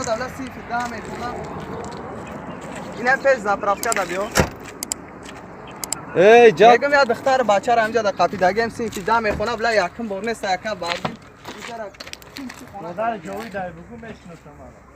خونه دولت 13 میخونم. اینم پیش زپرافچه دا بیو. ای جان میگم یاد بختار بچه را همجا دا قاپیدگی هم 13 میخونه بلا یکم برنست یکم بردی. مادر جوی دای بگو میشناسم آره.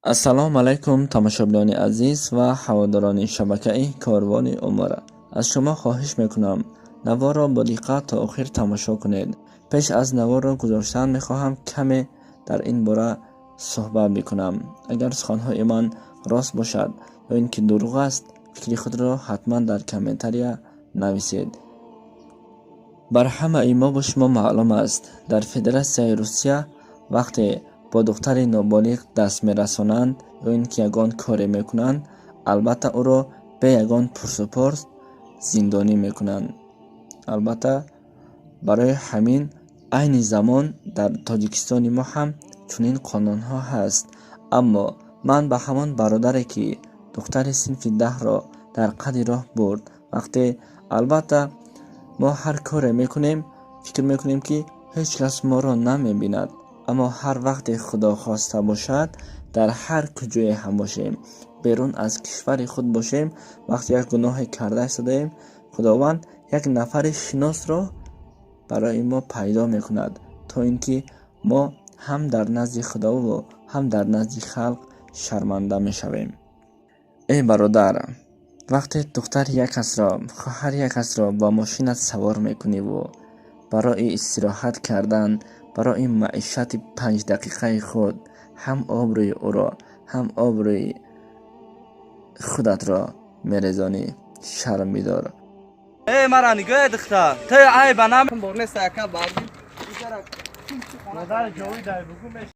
السلام علیکم تماشاگران عزیز و هواداران شبکه کاروان عمر. از شما خواهش میکنم نوار را با دقت تا آخر تماشا کنید. پیش از نوار را گذاشتن میخواهم کمی در این باره صحبت بکنم. اگر سخنهای من راست باشد یا اینکه دروغ است، فکر خود را حتما در کامنتری نویسید. بر همه ما و شما معلوم است در فدراسیون روسیه وقتی با دختر نابالغ دست میرسانند یا اینکه یگان کاری میکنند، البته او را به یگان پرس زندانی میکنند. البته برای همین عین زمان در تاجیکستان ما هم چنین قانون ها هست. اما من به همان برادری که دختر صنف 10 را در قد راه برد، وقتی البته ما هر کار میکنیم فکر میکنیم که هیچ کس ما را نمیبیند، اما هر وقت خدا خواسته باشد در هر کجای هم باشیم، بیرون از کشور خود باشیم، وقتی یک گناه کرده شدیم، خداوند یک نفر شناس را برای ما پیدا میکند تا اینکه ما هم در نزد خدا و هم در نزد خلق شرمنده میشویم. ای برادر، وقتی دختر یک کس را، خواهر یک کس را با ماشینت سوار میکنی و برای استراحت کردن، برای معیشت 5 دقیقه خود هم آبروی او را هم آبروی خودت را میریزانی، شرم میدار. ای مرا نگاه دختر تو ای بنام برنست یکم بردی. مادر جوی دای بگو میشناسم